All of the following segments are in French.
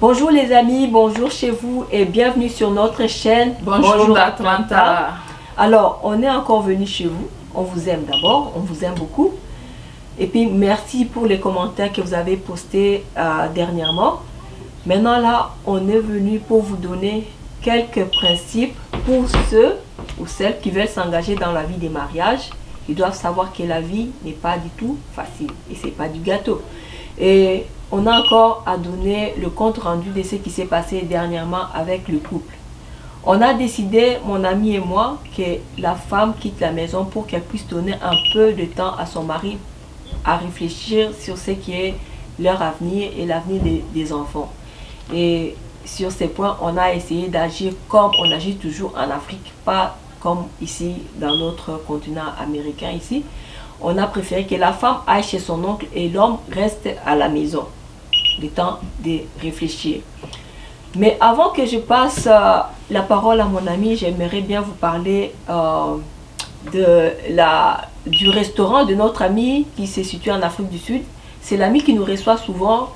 Bonjour les amis, bonjour chez vous et bienvenue sur notre chaîne. Bonjour Atlanta. Alors, on est encore venu chez vous. On vous aime d'abord, on vous aime beaucoup. Et puis, merci pour les commentaires que vous avez postés dernièrement. Maintenant là, on est venu pour vous donner quelques principes pour ceux ou celles qui veulent s'engager dans la vie des mariages. Ils doivent savoir que la vie n'est pas du tout facile et c'est pas du gâteau. Et on a encore à donner le compte rendu de ce qui s'est passé dernièrement avec le couple. On a décidé, mon ami et moi, que la femme quitte la maison pour qu'elle puisse donner un peu de temps à son mari à réfléchir sur ce qui est leur avenir et l'avenir des enfants. Et sur ces points, on a essayé d'agir comme on agit toujours en Afrique, pas comme ici dans notre continent américain ici. On a préféré que la femme aille chez son oncle et l'homme reste à la maison. Le temps de réfléchir. Mais avant que je passe la parole à mon ami, j'aimerais bien vous parler du restaurant de notre amie qui se situe en Afrique du Sud. C'est l'amie qui nous reçoit souvent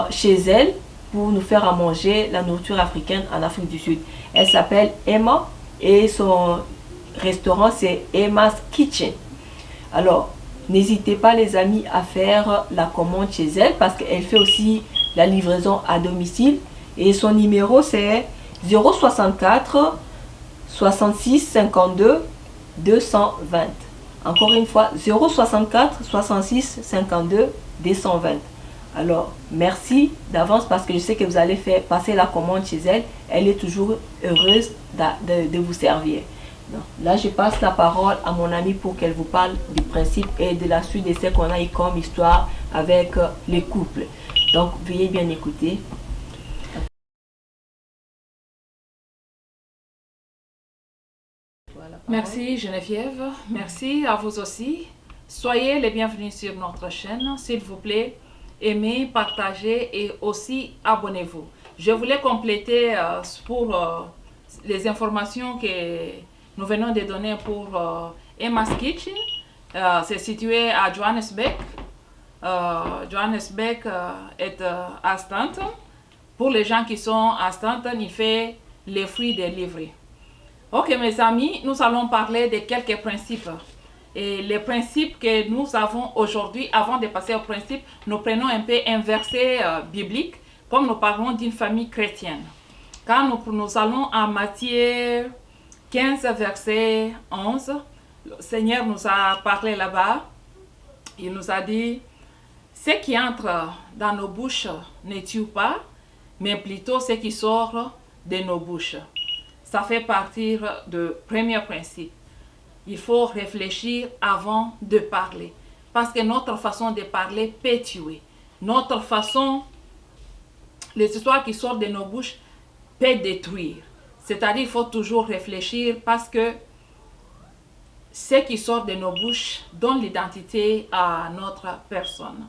chez elle pour nous faire à manger la nourriture africaine en Afrique du Sud. Elle s'appelle Emma et son restaurant c'est Emma's Kitchen. Alors, n'hésitez pas les amis à faire la commande chez elle parce qu'elle fait aussi la livraison à domicile. Et son numéro c'est 064 66 52 220. Encore une fois, 064 66 52 220. Alors, merci d'avance parce que je sais que vous allez faire passer la commande chez elle. Elle est toujours heureuse de vous servir. Donc, là, je passe la parole à mon amie pour qu'elle vous parle du principe et de la suite de ce qu'on a eu comme histoire avec les couples. Donc, veuillez bien écouter. Merci Geneviève, merci à vous aussi. Soyez les bienvenus sur notre chaîne, s'il vous plaît. Aimez, partagez et aussi abonnez-vous. Je voulais compléter pour les informations que nous venons de donner pour Emma's Kitchen. C'est situé à Johannesburg. Johannesburg est à Stanton. Pour les gens qui sont à Stanton, il fait les fruits délivrés. Ok mes amis, nous allons parler de quelques principes. Et les principes que nous avons aujourd'hui, avant de passer au principe, nous prenons un peu un verset biblique, comme nous parlons d'une famille chrétienne. Quand nous allons à Matthieu 15, verset 11, le Seigneur nous a parlé là-bas. Il nous a dit, ce qui entre dans nos bouches ne tue pas, mais plutôt ce qui sort de nos bouches. Ça fait partie du premier principe. Il faut réfléchir avant de parler. Parce que notre façon de parler peut tuer. Notre façon, les histoires qui sortent de nos bouches peuvent détruire. C'est-à-dire qu'il faut toujours réfléchir parce que ce qui sort de nos bouches donne l'identité à notre personne.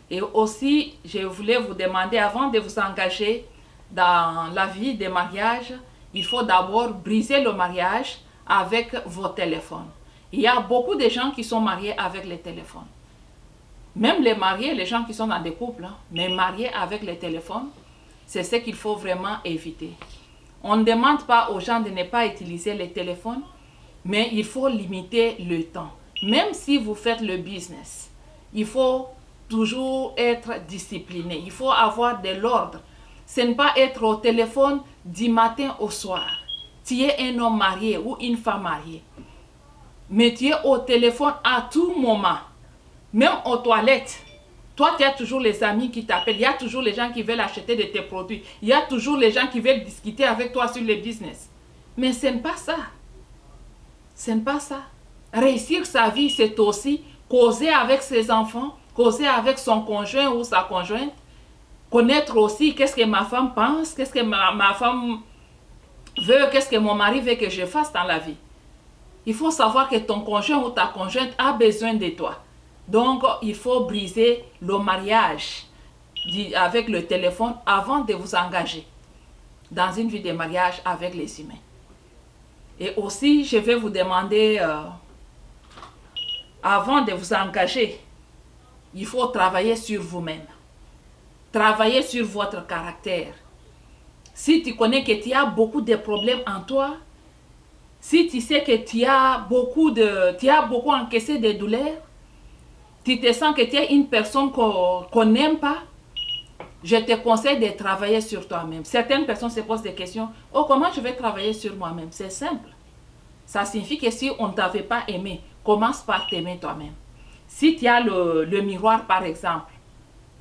Et aussi, je voulais vous demander, avant de vous engager dans la vie des mariages, il faut d'abord briser le mariage avec vos téléphones. Il y a beaucoup de gens qui sont mariés avec les téléphones. Même les mariés, les gens qui sont dans des couples, mais mariés avec les téléphones, c'est ce qu'il faut vraiment éviter. On ne demande pas aux gens de ne pas utiliser les téléphones, mais il faut limiter le temps. Même si vous faites le business, il faut toujours être discipliné. Il faut avoir de l'ordre. Ce n'est pas être au téléphone du matin au soir. Tu es un homme marié ou une femme mariée. Mais tu es au téléphone à tout moment. Même aux toilettes. Toi, tu as toujours les amis qui t'appellent. Il y a toujours les gens qui veulent acheter de tes produits. Il y a toujours les gens qui veulent discuter avec toi sur le business. Mais ce n'est pas ça. Ce n'est pas ça. Réussir sa vie, c'est aussi causer avec ses enfants, causer avec son conjoint ou sa conjointe. Connaître aussi qu'est-ce que ma femme pense, qu'est-ce que ma femme veut, qu'est-ce que mon mari veut que je fasse dans la vie. Il faut savoir que ton conjoint ou ta conjointe a besoin de toi. Donc, il faut briser le mariage avec le téléphone avant de vous engager dans une vie de mariage avec les humains. Et aussi, je vais vous demander, avant de vous engager, il faut travailler sur vous-même. travailler sur votre caractère. Si tu connais que tu as beaucoup de problèmes en toi, si tu sais que tu as beaucoup encaissé de douleurs, tu te sens que tu es une personne qu'on n'aime pas, je te conseille de travailler sur toi-même. Certaines personnes se posent des questions. Oh, comment je vais travailler sur moi-même? C'est simple. Ça signifie que si on ne t'avait pas aimé, commence par t'aimer toi-même. Si tu as le miroir, par exemple,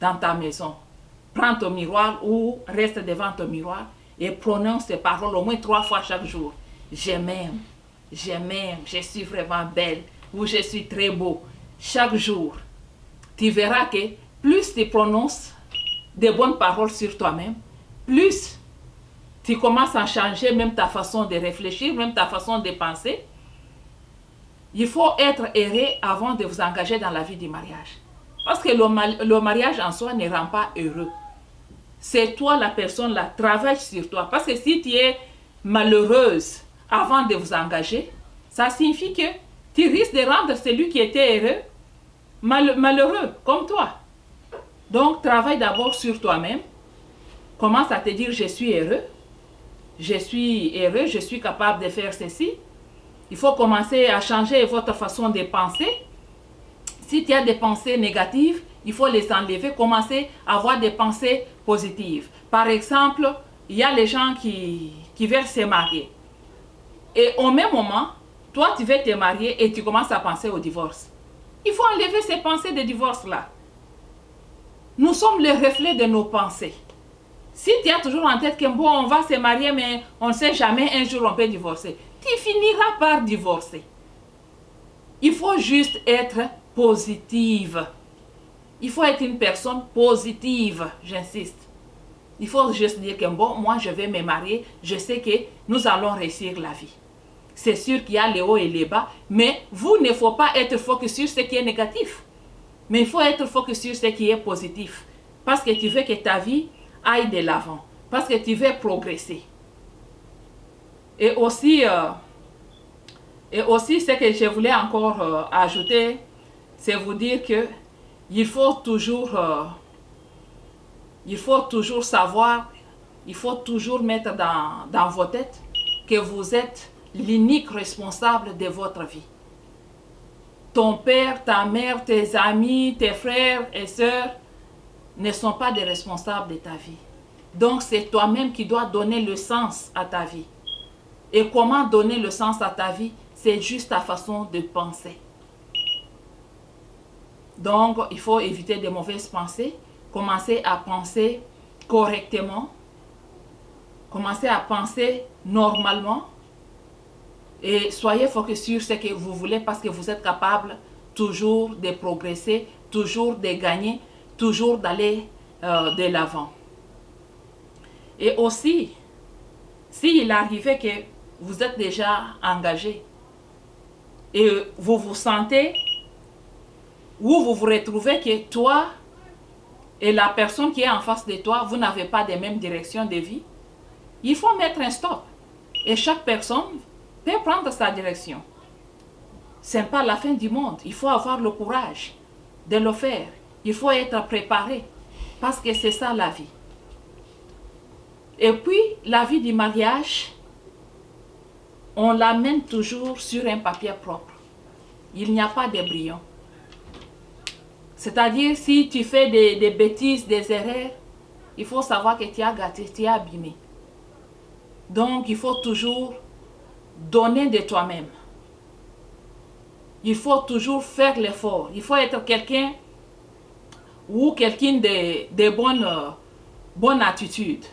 dans ta maison, prends ton miroir ou reste devant ton miroir et prononce ces paroles au moins 3 fois chaque jour. Je m'aime, je suis vraiment belle ou je suis très beau. Chaque jour, tu verras que plus tu prononces des bonnes paroles sur toi-même, plus tu commences à changer même ta façon de réfléchir, même ta façon de penser. Il faut être heureux avant de vous engager dans la vie du mariage. Parce que le mariage en soi ne rend pas heureux. C'est toi la personne là, travaille sur toi. Parce que si tu es malheureuse avant de vous engager, ça signifie que tu risques de rendre celui qui était heureux malheureux, comme toi. Donc, travaille d'abord sur toi-même. Commence à te dire, je suis heureux, je suis capable de faire ceci. Il faut commencer à changer votre façon de penser. Si tu as des pensées négatives, il faut les enlever. Commencer à avoir des pensées positives. Par exemple, il y a les gens qui veulent se marier. Et au même moment, toi, tu veux te marier et tu commences à penser au divorce. Il faut enlever ces pensées de divorce-là. Nous sommes le reflet de nos pensées. Si tu as toujours en tête que bon, on va se marier, mais on ne sait jamais, un jour on peut divorcer, tu finiras par divorcer. Il faut juste être positive. Il faut être une personne positive, j'insiste. Il faut juste dire que bon, moi je vais me marier, je sais que nous allons réussir la vie. C'est sûr qu'il y a les hauts et les bas, mais vous ne faut pas être focus sur ce qui est négatif. Mais il faut être focus sur ce qui est positif. Parce que tu veux que ta vie aille de l'avant. Parce que tu veux progresser. Et aussi, ce que je voulais encore ajouter, c'est vous dire que il faut toujours savoir, il faut toujours mettre dans vos têtes que vous êtes l'unique responsable de votre vie. Ton père, ta mère, tes amis, tes frères et sœurs ne sont pas des responsables de ta vie. Donc c'est toi-même qui dois donner le sens à ta vie. Et comment donner le sens à ta vie? C'est juste ta façon de penser. Donc il faut éviter de mauvaises pensées. Commencer à penser correctement. Commencer à penser normalement. Et soyez focus sur ce que vous voulez parce que vous êtes capable toujours de progresser, toujours de gagner, toujours d'aller de l'avant. Et aussi, s'il arrivait que vous êtes déjà engagé et vous vous sentez ou vous vous retrouvez que toi et la personne qui est en face de toi, vous n'avez pas de même direction de vie, il faut mettre un stop. Et chaque personne peut prendre sa direction. Ce n'est pas la fin du monde. Il faut avoir le courage de le faire. Il faut être préparé. Parce que c'est ça la vie. Et puis, la vie du mariage, on l'amène toujours sur un papier propre. Il n'y a pas de brouillon. C'est-à-dire, si tu fais des bêtises, des erreurs, il faut savoir que tu as gâté, tu as abîmé. Donc, il faut toujours donner de toi-même. Il faut toujours faire l'effort. Il faut être quelqu'un ou quelqu'un de bonne attitude.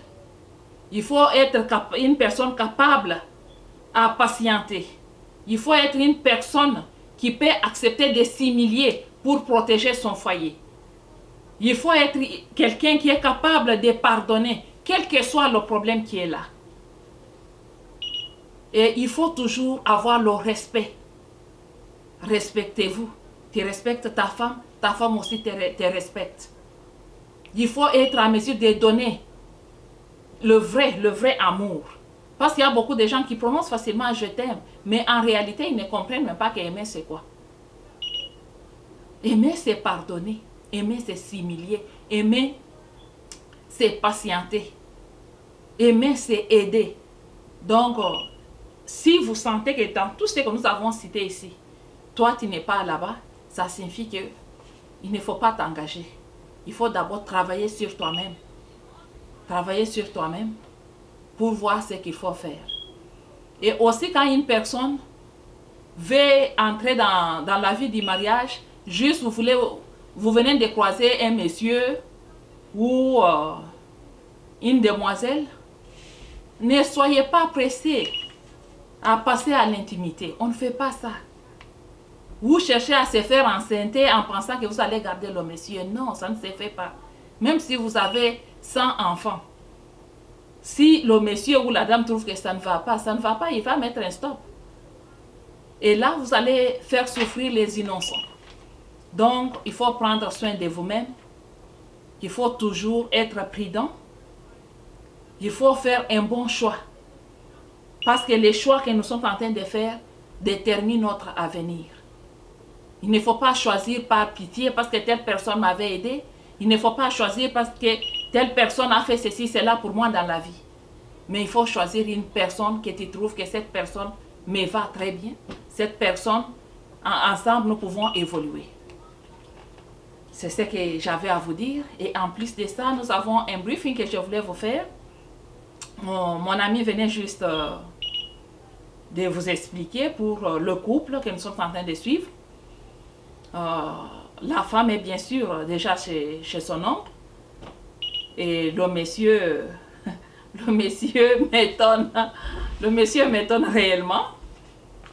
Il faut être une personne capable à patienter. Il faut être une personne qui peut accepter de s'humilier pour protéger son foyer. Il faut être quelqu'un qui est capable de pardonner, quel que soit le problème qui est là. Et il faut toujours avoir le respect. Respectez-vous. Tu respectes ta femme aussi te respecte. Il faut être en mesure de donner le vrai amour. Parce qu'il y a beaucoup de gens qui prononcent facilement « je t'aime », mais en réalité, ils ne comprennent même pas qu'aimer c'est quoi. Aimer c'est pardonner, aimer c'est s'humilier, aimer c'est patienter. Aimer, c'est aider. Donc, si vous sentez que dans tout ce que nous avons cité ici, toi, tu n'es pas là-bas, ça signifie que il ne faut pas t'engager. Il faut d'abord travailler sur toi-même. Travailler sur toi-même pour voir ce qu'il faut faire. Et aussi, quand une personne veut entrer dans la vie du mariage, juste vous venez de croiser un monsieur ou une demoiselle, ne soyez pas pressés à passer à l'intimité. On ne fait pas ça. Vous cherchez à se faire enceinter en pensant que vous allez garder le monsieur. Non, ça ne se fait pas. Même si vous avez 100 enfants. Si le monsieur ou la dame trouve que ça ne va pas, il va mettre un stop. Et là, vous allez faire souffrir les innocents. Donc, il faut prendre soin de vous-même. Il faut toujours être prudent. Il faut faire un bon choix. Parce que les choix que nous sommes en train de faire déterminent notre avenir. Il ne faut pas choisir par pitié parce que telle personne m'avait aidé. Il ne faut pas choisir parce que telle personne a fait ceci, cela pour moi dans la vie. Mais il faut choisir une personne que tu trouves que cette personne me va très bien. Cette personne, ensemble, nous pouvons évoluer. C'est ce que j'avais à vous dire. Et en plus de ça, nous avons un briefing que je voulais vous faire. Mon ami venait juste de vous expliquer pour le couple que nous sommes en train de suivre. La femme est bien sûr déjà chez son oncle. Et le monsieur m'étonne. Le monsieur m'étonne réellement.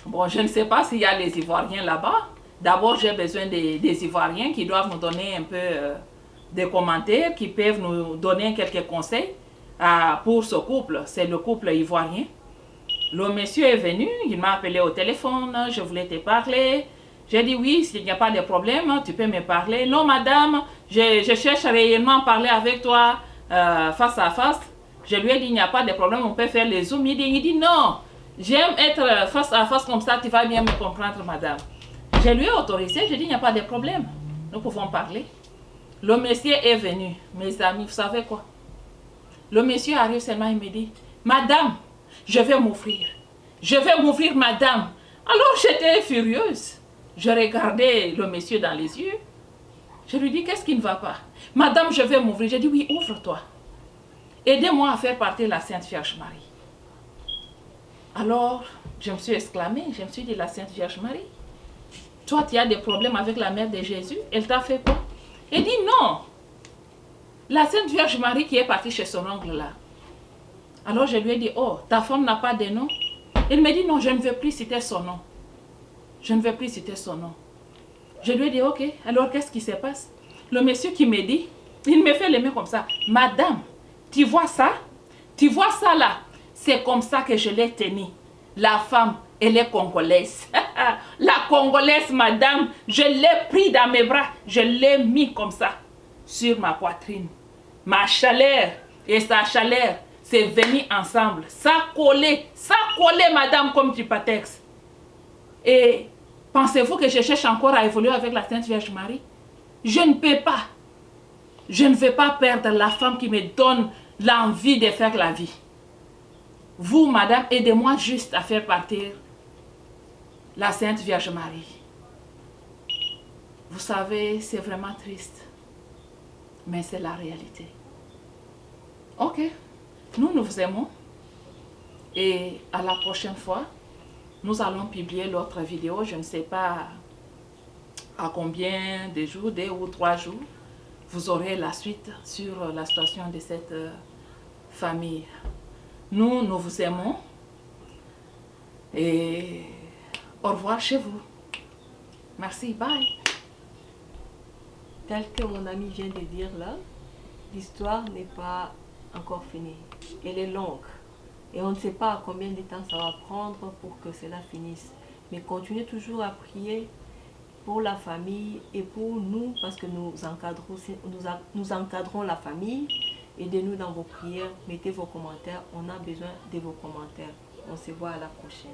Bon, je ne sais pas s'il y a les Ivoiriens là-bas. D'abord, j'ai besoin des Ivoiriens qui doivent nous donner un peu des commentaires, qui peuvent nous donner quelques conseils pour ce couple. C'est le couple ivoirien. Le monsieur est venu, il m'a appelé au téléphone, je voulais te parler. J'ai dit oui, s'il n'y a pas de problème, tu peux me parler. Non, madame, je cherche réellement à parler avec toi face à face. Je lui ai dit, il n'y a pas de problème, on peut faire les zooms. Il dit non, j'aime être face à face comme ça, tu vas bien me comprendre, madame. Je lui ai autorisé, je dis, il n'y a pas de problème, nous pouvons parler. Le monsieur est venu, mes amis, vous savez quoi? Le monsieur arrive seulement, il me dit, madame, je vais m'ouvrir. Je vais m'ouvrir, madame. Alors j'étais furieuse. Je regardais le monsieur dans les yeux. Je lui dis, qu'est-ce qui ne va pas? Madame, je vais m'ouvrir. J'ai dit, oui, ouvre-toi. Aidez-moi à faire partir la Sainte Vierge Marie. Alors, je me suis exclamée, je me suis dit, la Sainte Vierge Marie, toi, tu as des problèmes avec la mère de Jésus. Elle t'a fait quoi? Elle dit, non. La Sainte Vierge Marie qui est partie chez son oncle là. Alors, je lui ai dit, oh, ta femme n'a pas de nom? Elle me dit, non, je ne veux plus citer son nom. Je ne veux plus citer son nom. Je lui ai dit, ok, alors qu'est-ce qui se passe? Le monsieur qui me dit, il me fait les mains comme ça. Madame, tu vois ça? Tu vois ça là? C'est comme ça que je l'ai tenue. La femme, elle est congolaise. La congolaise, madame, je l'ai pris dans mes bras. Je l'ai mis comme ça, sur ma poitrine. Ma chaleur et sa chaleur, c'est venu ensemble. Ça collait, madame, comme du patex. Et pensez-vous que je cherche encore à évoluer avec la Sainte Vierge Marie? Je ne peux pas. Je ne veux pas perdre la femme qui me donne l'envie de faire la vie. Vous, madame, aidez-moi juste à faire partir la Sainte Vierge Marie. Vous savez, c'est vraiment triste. Mais c'est la réalité. Ok. Nous vous aimons. Et à la prochaine fois, nous allons publier l'autre vidéo. Je ne sais pas à combien de jours, 2 ou 3 jours. Vous aurez la suite sur la situation de cette famille. Nous vous aimons. Et au revoir chez vous. Merci, bye. Tel que mon ami vient de dire là, l'histoire n'est pas encore finie. Elle est longue. Et on ne sait pas combien de temps ça va prendre pour que cela finisse. Mais continuez toujours à prier pour la famille et pour nous, parce que nous encadrons la famille. Aidez-nous dans vos prières, mettez vos commentaires. On a besoin de vos commentaires. On se voit à la prochaine.